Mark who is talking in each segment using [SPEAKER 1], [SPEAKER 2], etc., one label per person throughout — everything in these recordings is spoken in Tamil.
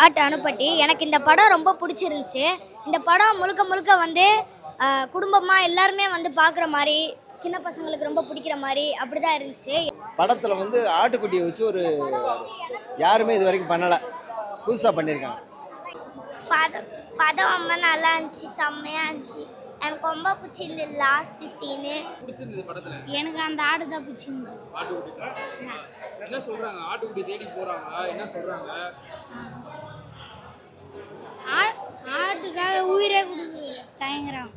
[SPEAKER 1] அட் அனுப்பட்டி. எனக்கு இந்த படம் ரொம்ப பிடிச்சிருந்துச்சு. இந்த படம் முழுக்க முழுக்க வந்து குடும்பமாக எல்லாருமே வந்து பார்க்குற மாதிரி, சின்ன பசங்களுக்கு ரொம்ப பிடிக்கிற மாதிரி அப்படிதான் இருந்துச்சு.
[SPEAKER 2] படத்தில் வந்து ஆட்டுக்குட்டியை வச்சு ஒரு யாருமே இது வரைக்கும் பண்ணலை, புதுசாக பண்ணியிருக்காங்க.
[SPEAKER 1] படம் படம் ரொம்ப நல்லா இருந்துச்சு, செம்மையாக இருந்துச்சு. எனக்கு ரொம்ப பிடிச்சிருந்தது லாஸ்ட் சீனு. எனக்கு அந்த ஆடு தான் பிடிச்சிருந்தது.
[SPEAKER 3] என்ன சொல்றாங்க? ஆட்டுக்குட்டி தேடி போறாங்க, என்ன சொல்றாங்க?
[SPEAKER 1] ஆட்டுக்காக உயிரே கொடுக்கு தயங்குறாங்க.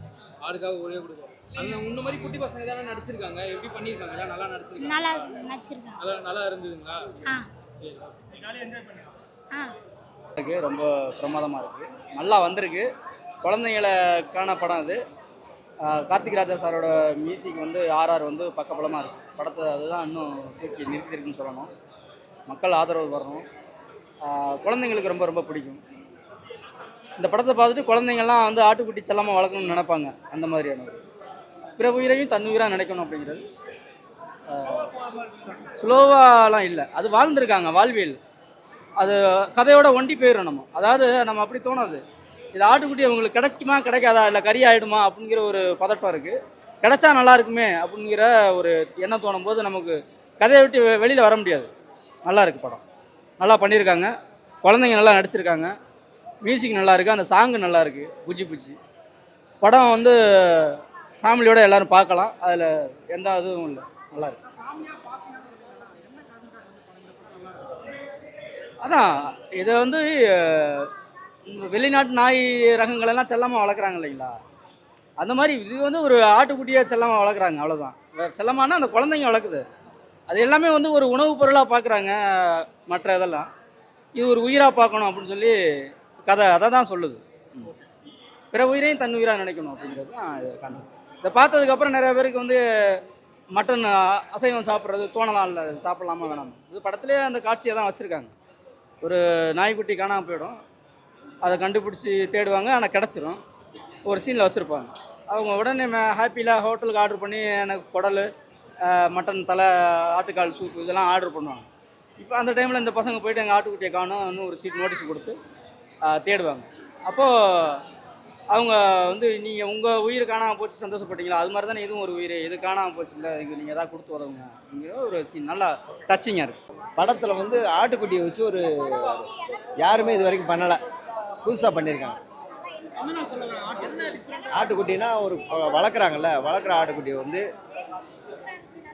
[SPEAKER 3] ஆடுக்காக உயிரே கொடுக்கும். அந்த முன்ன மாதிரி குட்டி பசங்க தானே நடிச்சிருக்காங்க. எப்படி பண்ணிருக்காங்க? நல்லா நடிச்சிருக்காங்க.
[SPEAKER 1] நல்லா நடிச்சிருக்காங்க.
[SPEAKER 3] நல்லா இருந்ததுங்களா?
[SPEAKER 4] இருக்கு, ரொம்ப பிரமாதமாக இருக்குது, நல்லா வந்திருக்கு. குழந்தைங்களுக்கான படம் அது. கார்த்திக் ராஜா சாரோட மியூசிக் வந்து ஆர்ஆர் வந்து பக்கபலமாக இருக்குது. படத்தை அதுதான் இன்னும் தூக்கி நிறுத்திருக்குன்னு சொல்லணும். மக்கள் ஆதரவு வரணும். குழந்தைங்களுக்கு ரொம்ப ரொம்ப பிடிக்கும். இந்த படத்தை பார்த்துட்டு குழந்தைங்கள்லாம் வந்து ஆட்டுக்குட்டி செல்லமாக வளர்க்கணும்னு நினைப்பாங்க. அந்த மாதிரியான பிற உயிரையும் தன் உயிராக நினைக்கணும் அப்படிங்கிறது. ஸ்லோவாலாம் இல்லை, அது வாழ்ந்துருக்காங்க வாழ்வியல். அது கதையோட ஒண்டி போயிடும் நம்ம. அதாவது நம்ம அப்படி தோணாது, இது ஆட்டுக்குட்டி அவங்களுக்கு கிடைக்குமா கிடைக்காதா, இல்லை கறி ஆகிடுமா அப்படிங்கிற ஒரு பதட்டம் இருக்குது. கிடைச்சா நல்லா இருக்குமே அப்படிங்கிற ஒரு எண்ணம் தோணும் போது நமக்கு கதையை விட்டு வெளியில் வர முடியாது. நல்லா இருக்குது படம், நல்லா பண்ணியிருக்காங்க. குழந்தைங்க நல்லா நடிச்சிருக்காங்க. மியூசிக் நல்லா இருக்குது, அந்த சாங்கு நல்லா இருக்குது. புச்சி புச்சி படம் வந்து ஃபேமிலியோடு எல்லோரும் பார்க்கலாம். அதில் எந்த இதுவும் இல்லை, நல்லா இருக்கு. அதான் இதை வந்து வெளிநாட்டு நாய் ரகங்களெல்லாம் செல்லமாக வளர்க்குறாங்க இல்லைங்களா, அந்த மாதிரி இது வந்து ஒரு ஆட்டுக்குட்டியாக செல்லமாக வளர்க்குறாங்க. அவ்வளோதான். செல்லமானா அந்த குழந்தைங்க வளர்க்குது. அது எல்லாமே வந்து ஒரு உணவுப் பொருளாக பார்க்குறாங்க. மற்ற இதெல்லாம் இது ஒரு உயிராக பார்க்கணும் அப்படின்னு சொல்லி கதை அதை தான் சொல்லுது. பிற உயிரையும் தன் உயிராக நினைக்கணும் அப்படிங்கிறது தான் இது கான்செப்ட். இதை பார்த்ததுக்கப்புறம் நிறைய பேருக்கு வந்து மட்டன் அசைவம் சாப்பிட்றது தோணலாம், இல்லை சாப்பிட்லாமா வேணாம். இது படத்துலேயே அந்த காட்சியை தான் வச்சுருக்காங்க. ஒரு நாய்க்குட்டி காணாமல் போயிடும், அதை கண்டுபிடிச்சி தேடுவாங்க, ஆனால் கிடச்சிரும். ஒரு சீனில் வச்சுருப்பாங்க. அவங்க உடனே ஹாப்பியில் ஹோட்டலுக்கு ஆர்டர் பண்ணி எனக்கு குடல், மட்டன் தலை, ஆட்டுக்கால் சூப்பு இதெல்லாம் ஆர்டர் பண்ணுவாங்க. இப்போ அந்த டைமில் இந்த பசங்க போய்ட்டு எங்கள் ஆட்டுக்குட்டியை காணும் இன்னும் ஒரு சீட் நோட்டீஸ் கொடுத்து தேடுவாங்க. அப்போது அவங்க வந்து நீங்கள் உங்கள் உயிர் காணாமல் போச்சு சந்தோஷப்பட்டீங்களா, அது மாதிரி தானே இதுவும் ஒரு உயிர், இது காணாமல் போச்சு இல்லை, இது நீங்கள் எதாவது கொடுத்து உதவுங்க அப்படிங்கிற ஒரு சீன் நல்லா டச்சிங்காக இருக்குது.
[SPEAKER 2] படத்தில் வந்து ஆட்டுக்குட்டியை வச்சு ஒரு யாருமே இது வரைக்கும் பண்ணலை, புதுசாக பண்ணியிருக்காங்க. ஆட்டுக்குட்டினா ஒரு வளர்க்குறாங்கல்ல, வளர்க்குற ஆட்டுக்குட்டியை வந்து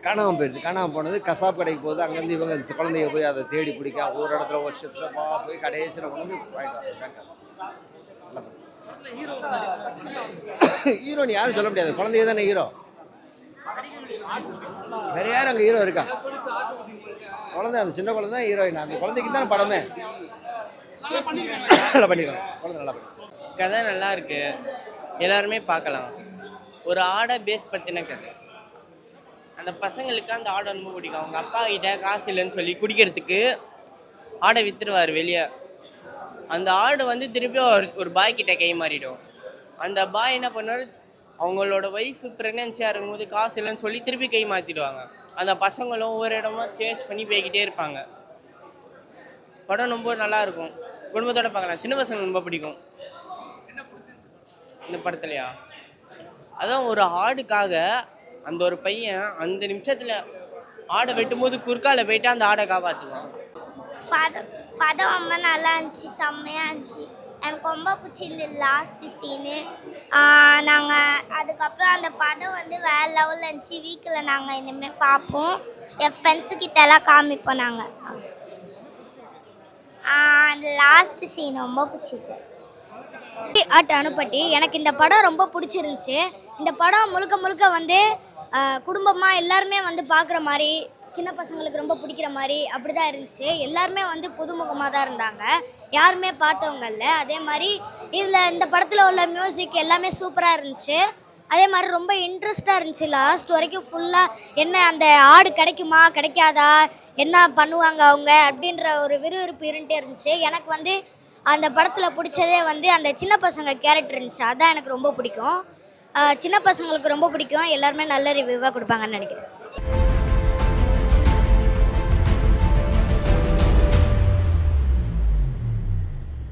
[SPEAKER 2] காணாமல் போயிடுது. காணாமல் போனது கசாப் கடைக்கு போகுது. அங்கேருந்து இவங்க குழந்தைய போய் அதை தேடி பிடிக்க ஒரு இடத்துல ஒரு ஷிப்ஷப்பாக போய் கடைசியில் வந்து ஹீரோன்னு யாரும் சொல்ல முடியாது, குழந்தைய தானே ஹீரோ. வேற யாரும் அங்கே ஹீரோ இருக்கா? குழந்தை, அந்த சின்ன குழந்தை தான் ஹீரோயின். அந்த குழந்தைக்கு தானே படமே. நல்லா பண்ணிடுறாங்க, குழந்தை நல்லா பண்ணி.
[SPEAKER 5] கதை நல்லா இருக்கு, எல்லாருமே பார்க்கலாம். ஒரு ஆடை பேஸ் பற்றின கதை. அந்த பசங்களுக்கு அந்த ஆடை ரொம்ப பிடிக்கும். அவங்க அப்பா கிட்ட காசு இல்லைன்னு சொல்லி குடிக்கிறதுக்கு ஆடை விற்றுருவார் வெளியே. அந்த ஆடு வந்து திருப்பி ஒரு பாய் கிட்ட கை மாறிடும். அந்த பாய் என்ன பண்ணுவார், அவங்களோட ஒய்ஃப் ப்ரெக்னென்சியாக இருக்கும்போது காசு இல்லைன்னு சொல்லி திருப்பி கை மாற்றிடுவாங்க. அந்த பசங்களும் ஒவ்வொரு இடமா சேஞ்ச் பண்ணி போய்கிட்டே இருப்பாங்க. படம் ரொம்ப நல்லாயிருக்கும், குடும்பத்தோடு பார்க்கலாம். சின்ன பசங்க ரொம்ப பிடிக்கும் இந்த படத்துலையா. அதான் ஒரு ஆடுக்காக அந்த ஒரு பையன் அந்த நிமிஷத்தில் ஆடை வெட்டும்போது குறுக்கால போயிட்டு அந்த ஆடை காப்பாற்றுவான்.
[SPEAKER 1] படம் ரொம்ப நல்லா இருந்துச்சு, செம்மையாக இருந்துச்சு. எனக்கு ரொம்ப பிடிச்சிருந்தது லாஸ்ட் சீனு. நாங்கள் அதுக்கப்புறம் அந்த படம் வந்து வேறு லெவலில் இருந்துச்சு. வீக்கில் நாங்கள் இனிமேல் பார்ப்போம், என் ஃப்ரெண்ட்ஸுக்கிட்டலாம் காமிப்போம் நாங்கள். அந்த லாஸ்ட் சீன் ரொம்ப பிடிச்சிருக்கு. அட் அனுப்பட்டி. எனக்கு இந்த படம் ரொம்ப பிடிச்சிருந்துச்சு. இந்த படம் முழுக்க முழுக்க வந்து குடும்பமாக எல்லாருமே வந்து பார்க்குற மாதிரி, சின்ன பசங்களுக்கு ரொம்ப பிடிக்கிற மாதிரி அப்படி தான் இருந்துச்சு. எல்லாருமே வந்து புதுமுகமாக தான் இருந்தாங்க, யாருமே பார்த்தவங்க இல்லை. அதே மாதிரி இதில் இந்த படத்தில் உள்ள மியூசிக் எல்லாமே சூப்பராக இருந்துச்சு. அதே மாதிரி ரொம்ப இன்ட்ரெஸ்ட்டாக இருந்துச்சு. லாஸ்ட் வரைக்கும் ஃபுல்லாக என்ன அந்த ஆடு கிடைக்குமா கிடைக்காதா, என்ன பண்ணுவாங்க அவங்க அப்படின்ற ஒரு விறுவிறுப்பு இருந்துகிட்டே இருந்துச்சு. எனக்கு வந்து அந்த படத்தில் பிடிச்சதே வந்து அந்த சின்ன பசங்க கேரக்டர் இருந்துச்சு, அதான் எனக்கு ரொம்ப பிடிக்கும். சின்ன பசங்களுக்கு ரொம்ப பிடிக்கும். எல்லாருமே நல்ல ரிவ்யூவாக கொடுப்பாங்கன்னு நினைக்கிறேன்.